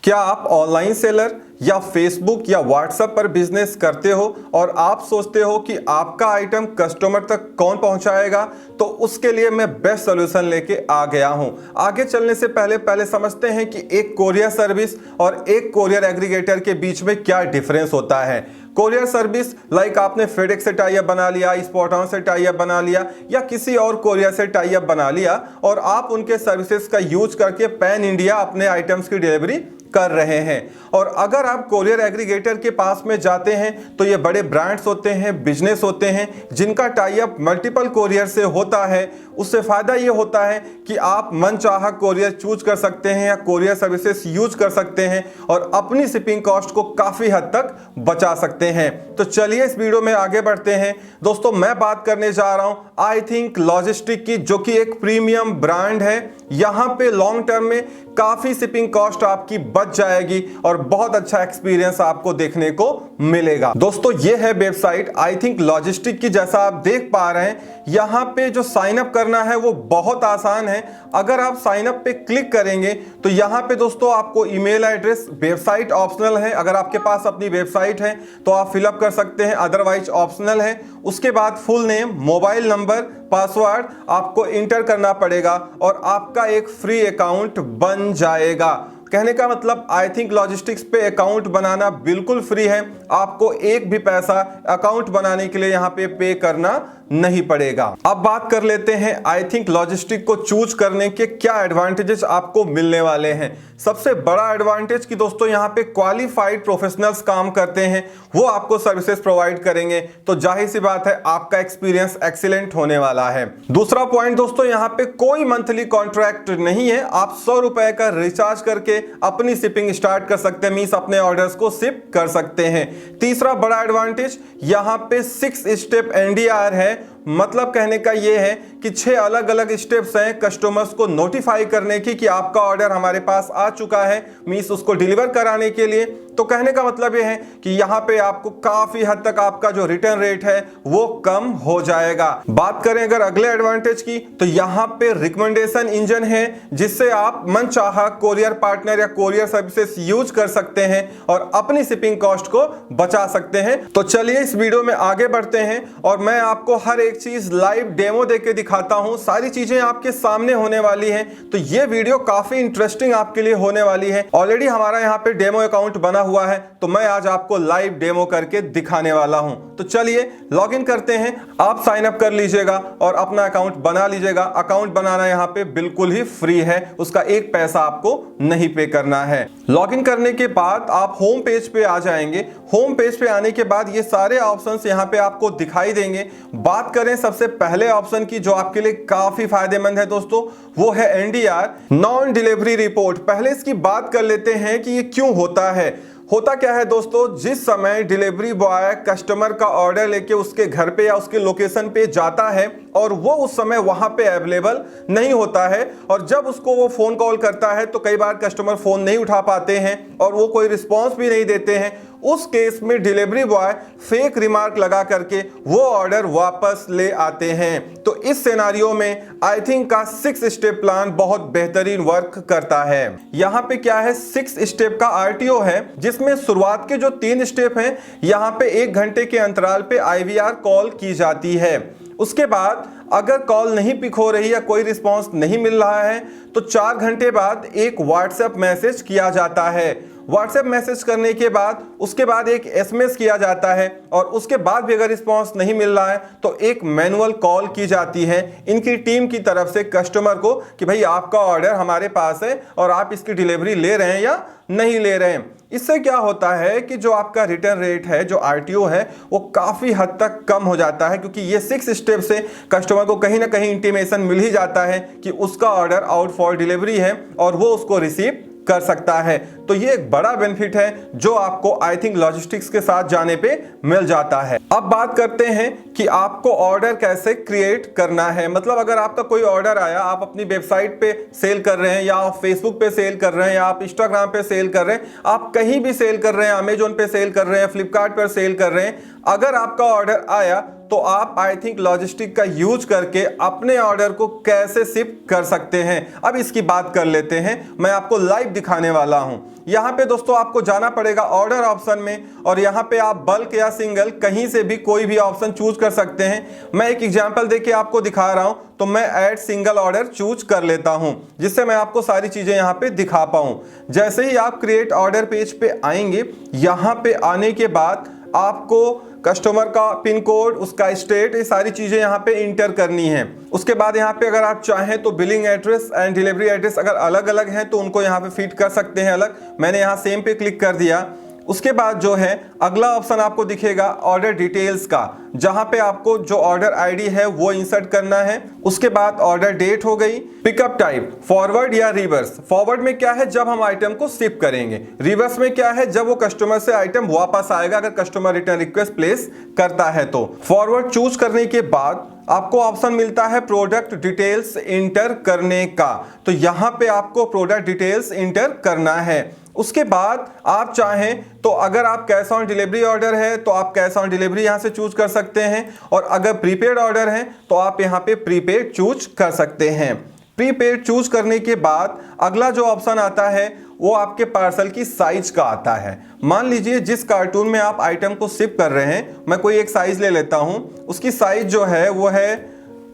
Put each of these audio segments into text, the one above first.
क्या आप online seller या फेसबुक या व्हाट्सएप पर बिजनेस करते हो और आप सोचते हो कि आपका आइटम कस्टमर तक कौन पहुंचाएगा? तो उसके लिए मैं बेस्ट सॉल्यूशन लेके आ गया हूं। आगे चलने से पहले समझते हैं कि एक कोरियर सर्विस और एक कोरियर एग्रीगेटर के बीच में क्या डिफरेंस होता है। कोरियर सर्विस लाइक आपने फेडेक्स से टाई अप बना लिया, स्पॉटऑन से टाई अप बना लिया या किसी और कोरियर से टाई अप बना लिया और आप उनके सर्विसेज का यूज करके पैन इंडिया अपने आइटम्स की डिलीवरी कर रहे हैं। और अगर आप कोरियर एग्रीगेटर के पास में जाते हैं तो ये बड़े ब्रांड्स होते हैं, बिजनेस होते हैं जिनका टाई अप मल्टीपल कोरियर से होता है। उससे फायदा ये होता है कि आप मनचाहा कोरियर चूज कर सकते हैं या कोरियर सर्विसेज यूज कर सकते हैं और अपनी शिपिंग कॉस्ट को काफी हद तक बचा सकते हैं। तो चलिए इस वीडियो में आगे बढ़ते हैं। दोस्तों, मैं बात करने जा रहा हूं आईथिंक लॉजिस्टिक की, जो कि एक प्रीमियम ब्रांड है। यहां पे लॉन्ग टर्म में काफी शिपिंग कॉस्ट आपकी बच जाएगी और बहुत अच्छा एक्सपीरियंस आपको देखने को मिलेगा। दोस्तों, ये है वेबसाइट आईथिंक लॉजिस्टिक की। जैसा आप देख पा रहे हैं यहां पे जो साइन अप करना है वो बहुत आसान है। अगर आप साइन अप पे क्लिक करेंगे तो यहां पे दोस्तों आपको ईमेल एड्रेस, वेबसाइट ऑप्शनल है। अगर आपके पास अपनी वेबसाइट है तो आप फिलअप कर सकते हैं, अदरवाइज ऑप्शनल है। उसके बाद full name, mobile number, password आपको इंटर करना पड़ेगा और आपका एक फ्री अकाउंट बन जाएगा। कहने का मतलब आईथिंक लॉजिस्टिक्स पे अकाउंट बनाना बिल्कुल फ्री है। आपको एक भी पैसा अकाउंट बनाने के लिए यहाँ पे करना नहीं पड़ेगा। अब बात कर लेते हैं आईथिंक लॉजिस्टिक को चूज करने के क्या एडवांटेजेस आपको मिलने वाले हैं। सबसे बड़ा एडवांटेज कि दोस्तों यहाँ पे क्वालिफाइड प्रोफेशनल्स काम करते हैं, वो आपको सर्विसेज प्रोवाइड करेंगे, तो जाहिर सी बात है आपका एक्सपीरियंस एक्सीलेंट होने वाला है। दूसरा पॉइंट दोस्तों, यहाँ पे कोई मंथली कॉन्ट्रैक्ट नहीं है। आप 100 रुपए का रिचार्ज करके अपनी शिपिंग स्टार्ट कर सकते हैं, मींस अपने ऑर्डर्स को शिप कर सकते हैं। तीसरा बड़ा एडवांटेज, यहाँ पे 6 स्टेप एनडीआर है। मतलब कहने का यह है कि 6 अलग अलग स्टेप्स हैं कस्टमर्स को नोटिफाई करने की कि आपका ऑर्डर हमारे पास आ चुका है, मींस उसको डिलीवर कराने के लिए। तो कहने का मतलब यह है कि यहाँ पे आपको काफी हद तक आपका जो रिटर्न रेट है वो कम हो जाएगा। बात करें अगर अगले एडवांटेज की, तो यहाँ पे रिकमेंडेशन इंजन है जिससे आप मनचाहा कोरियर पार्टनर या कोरियर सर्विसेज यूज कर सकते हैं और अपनी शिपिंग कॉस्ट को बचा सकते हैं। तो चलिए इस वीडियो में आगे बढ़ते हैं और मैं आपको हर एक चीज लाइव डेमो देके दिखाता हूं। सारी चीजें आपके सामने होने वाली हैं, तो ये वीडियो काफी इंटरेस्टिंग आपके लिए होने वाली है। ऑलरेडी हमारा यहाँ पे डेमो अकाउंट बना हुआ है, तो मैं आज आपको लाइव डेमो करके दिखाने वाला हूं। तो चलिए लॉग इन करते हैं। आप साइन अप कर लीजिएगा और अपना अकाउंट बना लीजिएगा। अकाउंट बनाना यहाँ पे बिल्कुल ही फ्री है, उसका एक पैसा आपको नहीं पे करना है। लॉग इन करने के बाद आप होम पेज पे आ जाएंगे। होम पेज पे आने के बाद ये सारे ऑप्शंस यहाँ पे आपको दिखाई देंगे। बात करें सबसे पहले ऑप्शन की जो आपके लिए काफी फायदेमंद है दोस्तों, वो है एनडीआर, नॉन डिलीवरी रिपोर्ट। पहले इसकी बात कर लेते हैं कि ये क्यों होता है। होता क्या है दोस्तों, जिस समय डिलीवरी बॉय कस्टमर का ऑर्डर लेके उसके घर पे या उसके लोकेशन पे जाता है और वो उस समय वहां पे अवेलेबल नहीं होता है और जब उसको वो फोन कॉल करता है तो कई बार कस्टमर फोन नहीं उठा पाते हैं और वो कोई रिस्पॉन्स भी नहीं देते हैं। उस केस में डिलीवरी बॉय फेक रिमार्क लगा करके वो ऑर्डर वापस ले आते हैं। तो इस सिनेरियो में आईथिंक का 6 स्टेप प्लान बहुत बेहतरीन वर्क करता है। यहाँ पे क्या है, 6 स्टेप का आरटीओ है जिसमें शुरुआत के जो 3 स्टेप हैं यहाँ पे 1 घंटे के अंतराल पे आईवीआर कॉल की जाती है। उसके बाद अगर कॉल नहीं पिक हो रही या कोई रिस्पांस नहीं मिल रहा है तो 4 घंटे बाद एक व्हाट्सएप मैसेज किया जाता है। व्हाट्सएप मैसेज करने के बाद उसके बाद एक एसएमएस किया जाता है और उसके बाद भी अगर रिस्पांस नहीं मिल रहा है तो एक मैनुअल कॉल की जाती है इनकी टीम की तरफ से कस्टमर को कि भाई आपका ऑर्डर हमारे पास है और आप इसकी डिलीवरी ले रहे हैं या नहीं ले रहे हैं। इससे क्या होता है कि जो आपका रिटर्न रेट है, जो आरटीओ है, वो काफी हद तक कम हो जाता है क्योंकि ये 6 स्टेप से कस्टमर को कहीं ना कहीं इंटीमेशन मिल ही जाता है कि उसका ऑर्डर आउट फॉर डिलीवरी है और वो उसको रिसीव कर सकता है। तो ये एक बड़ा बेनिफिट है जो आपको आईथिंक लॉजिस्टिक्स के साथ जाने पे मिल जाता है। अब बात करते हैं कि आपको ऑर्डर कैसे क्रिएट करना है। मतलब अगर आपका कोई ऑर्डर आया, आप अपनी वेबसाइट पे सेल कर रहे हैं या आप फेसबुक पे सेल कर रहे हैं या आप इंस्टाग्राम पे सेल कर रहे हैं, आप कहीं भी सेल कर रहे हैं, अमेजोन पे सेल कर रहे हैं, फ्लिपकार्ट पर सेल कर रहे हैं, अगर आपका ऑर्डर आया तो आप आईथिंक लॉजिस्टिक का यूज करके अपने ऑर्डर को कैसे शिप कर सकते हैं। अब इसकी बात कर लेते हैं, मैं आपको लाइव दिखाने वाला हूं। यहाँ पे दोस्तों आपको जाना पड़ेगा ऑर्डर ऑप्शन में, और यहाँ पे आप बल्क या सिंगल कहीं से भी कोई भी ऑप्शन चूज कर सकते हैं। मैं एक एग्जांपल देके आपको दिखा रहा हूं, तो मैं ऐड सिंगल ऑर्डर चूज कर लेता हूं, जिससे मैं आपको सारी चीजें यहाँ पे दिखा पाऊं। जैसे ही आप क्रिएट ऑर्डर पेज पे आएंगे, यहाँ पे आने के बाद आपको कस्टमर का पिन कोड, उसका स्टेट, ये सारी चीजें यहाँ पे इंटर करनी है। उसके बाद यहाँ पे अगर आप चाहें तो billing address and delivery address अगर अलग अलग हैं तो उनको यहाँ पे फिट कर सकते हैं अलग। मैंने यहाँ सेम पे क्लिक कर दिया। उसके बाद जो है अगला ऑप्शन आपको दिखेगा ऑर्डर डिटेल्स का, जहां पे आपको जो ऑर्डर आईडी है वो इंसर्ट करना है। उसके बाद ऑर्डर डेट हो गई। पिकअप टाइप फॉरवर्ड या रिवर्स। फॉरवर्ड में क्या है, जब हम आइटम को शिप करेंगे। रिवर्स में क्या है, जब वो कस्टमर से आइटम वापस आएगा, अगर कस्टमर रिटर्न रिक्वेस्ट प्लेस करता है तो। फॉरवर्ड चूज करने के बाद आपको ऑप्शन मिलता है प्रोडक्ट डिटेल्स इंटर करने का, तो यहां पे आपको प्रोडक्ट डिटेल्स इंटर करना है। उसके बाद आप चाहें तो अगर आप कैश ऑन डिलीवरी ऑर्डर है तो आप कैश ऑन डिलीवरी यहां से चूज कर सकते हैं, और अगर प्रीपेड ऑर्डर है तो आप यहां पे प्रीपेड चूज कर सकते हैं। प्रीपेड चूज करने के बाद अगला जो ऑप्शन आता है वो आपके पार्सल की साइज का आता है। मान लीजिए जिस कार्टून में आप आइटम को शिप कर रहे हैं, मैं कोई एक साइज ले लेता हूं, उसकी साइज जो है वो है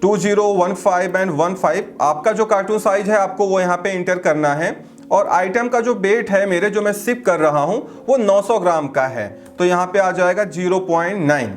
2015 एंड 15। आपका जो कार्टून साइज है आपको वो यहाँ पे इंटर करना है, और आइटम का जो वेट है मेरे जो मैं शिप कर रहा हूं वो 900 ग्राम का है, तो यहाँ पे आ जाएगा 0.9।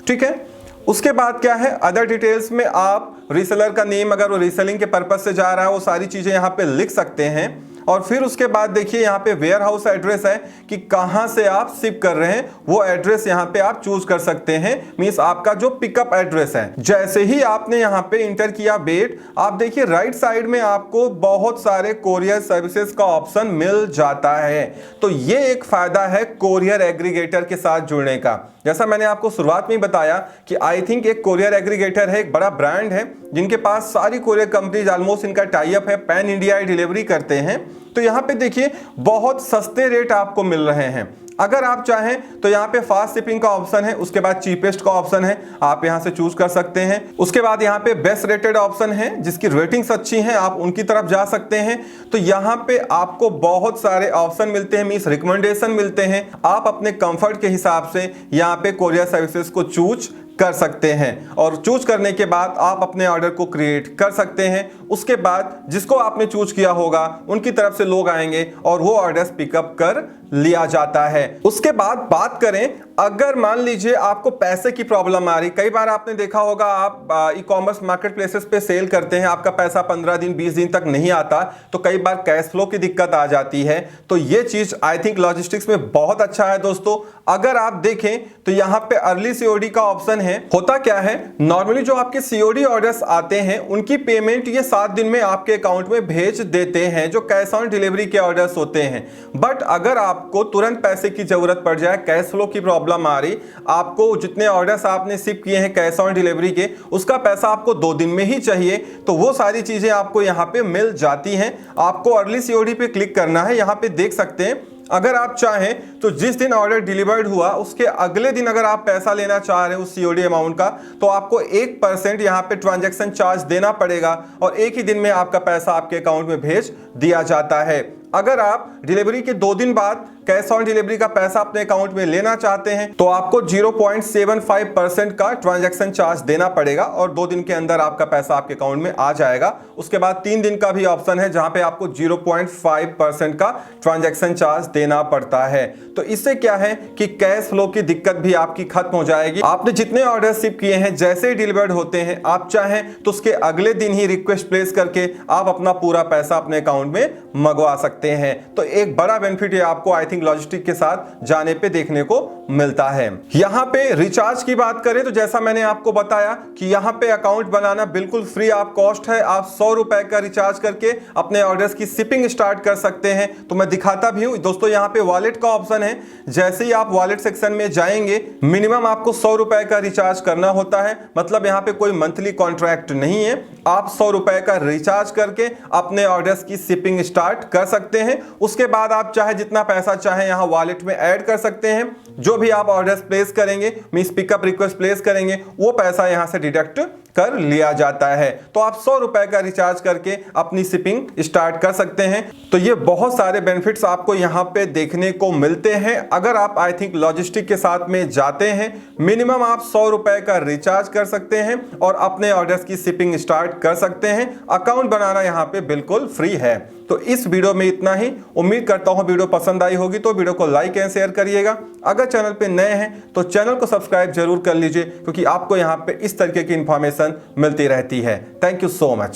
ठीक है। उसके बाद क्या है, अदर डिटेल्स में आप रीसेलर का नेम, अगर वो रीसेलिंग के पर्पज से जा रहा है, वो सारी चीजें यहाँ पे लिख सकते हैं। और फिर उसके बाद देखिए यहाँ पे वेयर हाउस एड्रेस है कि कहां से आप शिप कर रहे हैं, वो एड्रेस यहाँ पे आप चूज कर सकते हैं, मींस आपका जो पिकअप एड्रेस है। जैसे ही आपने यहाँ पे इंटर किया वेट, आप देखिए राइट साइड में आपको बहुत सारे कोरियर सर्विसेज का ऑप्शन मिल जाता है। तो ये एक फायदा है कोरियर एग्रीगेटर के साथ जुड़ने का। जैसा मैंने आपको शुरुआत में ही बताया कि Ithink एक कोरियर एग्रीगेटर है, एक बड़ा ब्रांड है, जिनके पास सारी कोरियर कंपनीज ऑलमोस्ट इनका टाई अप है, पैन इंडिया डिलीवरी करते हैं। तो यहाँ पे देखिए बहुत सस्ते रेट आपको मिल रहे हैं। अगर आप चाहें तो यहाँ पे फास्ट शिपिंग का ऑप्शन है, उसके बाद चीपेस्ट का ऑप्शन है, आप यहाँ से चूज कर सकते हैं। उसके बाद यहाँ पे बेस्ट रेटेड ऑप्शन है, जिसकी रेटिंग्स अच्छी हैं, आप उनकी तरफ जा सकते हैं। तो यहाँ पे आपको बहुत सारे ऑप्शन मिलते हैं, मींस रिकमेंडेशन मिलते हैं। आप अपने कंफर्ट के हिसाब से यहाँ पे कोरियर सर्विसेज को चूज कर सकते हैं, और चूज करने के बाद आप अपने ऑर्डर को क्रिएट कर सकते हैं। उसके बाद जिसको आपने चूज किया होगा उनकी तरफ से लोग आएंगे और वो ऑर्डर्स पिकअप कर लिया जाता है। उसके बाद बात करें, अगर मान लीजिए आपको पैसे की प्रॉब्लम आ रही, कई बार आपने देखा होगा आप ई कॉमर्स मार्केट प्लेसेस पे सेल करते हैं, आपका पैसा 15 दिन 20 दिन तक नहीं आता, तो कई बार कैश फ्लो की दिक्कत आ जाती है। तो ये चीज Ithink लॉजिस्टिक्स में बहुत अच्छा है दोस्तों। अगर आप देखें तो यहाँ पे अर्ली सीओडी का ऑप्शन है। होता क्या है, नॉर्मली जो आपके सीओडी ऑर्डर्स आते हैं उनकी पेमेंट ये 7 दिन में आपके अकाउंट में भेज देते हैं, जो कैश ऑन डिलीवरी के ऑर्डर्स होते हैं। बट अगर आपको तुरंत पैसे की जरूरत पड़ जाए, कैश फ्लो की प्रॉब्लम आ रही, आपको जितने ऑर्डर्स आपने शिप किए हैं कैश ऑन डिलीवरी के, उसका पैसा आपको 2 दिन में ही चाहिए, तो वो सारी चीजें आपको यहाँ पे मिल जाती हैं। आपको अर्ली सीओडी पे क्लिक करना है। यहाँ पे देख सकते हैं, अगर आप चाहें तो जिस दिन ऑर्डर डिलीवर्ड हुआ उसके अगले दिन अगर आप पैसा लेना चाह रहे हैं उस सीओडी अमाउंट का, तो आपको 1% यहाँ पे ट्रांजैक्शन चार्ज देना पड़ेगा, और एक ही दिन में आपका पैसा आपके अकाउंट में भेज दिया जाता है। अगर आप डिलीवरी के 2 दिन बाद कैश ऑन डिलीवरी का पैसा अपने अकाउंट में लेना चाहते हैं तो आपको 0.75% का ट्रांजैक्शन चार्ज देना पड़ेगा, और 2 दिन के अंदर आपका पैसा आपके अकाउंट में आ जाएगा। उसके बाद 3 दिन का भी ऑप्शन है, जहां पे आपको 0.5% का ट्रांजैक्शन चार्ज देना पड़ता है। तो इससे क्या है कि कैश फ्लो की दिक्कत भी आपकी खत्म हो जाएगी। आपने जितने ऑर्डर शिप किए हैं जैसे ही डिलीवर्ड होते हैं, आप चाहें तो उसके अगले दिन ही रिक्वेस्ट प्लेस करके आप अपना पूरा पैसा अपने अकाउंट में मंगवा सकते हैं। तो एक बड़ा बेनिफिट है आपको Ithink लॉजिस्टिक के साथ जाने पे देखने को मिलता है। यहाँ पे रिचार्ज की बात करें तो जैसा मैंने आपको बताया कि यहाँ पे अकाउंट बनाना बिल्कुल फ्री आप कॉस्ट है। आप 100 रुपए का रिचार्ज करके अपने ऑर्डर्स की शिपिंग स्टार्ट कर सकते हैं। तो मैं दिखाता भी हूँ दोस्तों, यहाँ पे वॉलेट का ऑप्शन है। जैसे ही आप वॉलेट सेक्शन में जाएंगे, मिनिमम आपको 100 रुपए का रिचार्ज करना होता है, मतलब यहाँ पे कोई मंथली कॉन्ट्रैक्ट नहीं है। आप 100 रुपए का रिचार्ज करके अपने ऑर्डर्स की शिपिंग स्टार्ट कर सकते हैं। उसके बाद आप चाहे जितना पैसा चाहे यहाँ वॉलेट में ऐड कर सकते हैं। जो भी आप ऑर्डर्स प्लेस करेंगे, मींस पिकअप रिक्वेस्ट प्लेस करेंगे, वो पैसा यहाँ से डिडक्ट कर लिया जाता है। तो आप 100 रुपए का रिचार्ज करके अपनी शिपिंग स्टार्ट कर सकते हैं। तो ये बहुत सारे बेनिफिट्स आपको यहाँ पे देखने को मिलते हैं अगर आप आई थिंक लॉजिस्टिक के साथ में जाते हैं। मिनिमम आप 100 रुपए का रिचार्ज कर सकते हैं और अपने ऑर्डर्स की शिपिंग स्टार्ट कर सकते हैं। अकाउंट बनाना यहाँ पे बिल्कुल फ्री है। तो इस वीडियो में इतना ही। उम्मीद करता हूं वीडियो पसंद आई होगी, तो वीडियो को लाइक एंड शेयर करिएगा। अगर चैनल पे नए हैं तो चैनल को सब्सक्राइब जरूर कर लीजिए, क्योंकि आपको यहाँ पे इस तरीके की इंफॉर्मेशन मिलती रहती है। Thank you so much.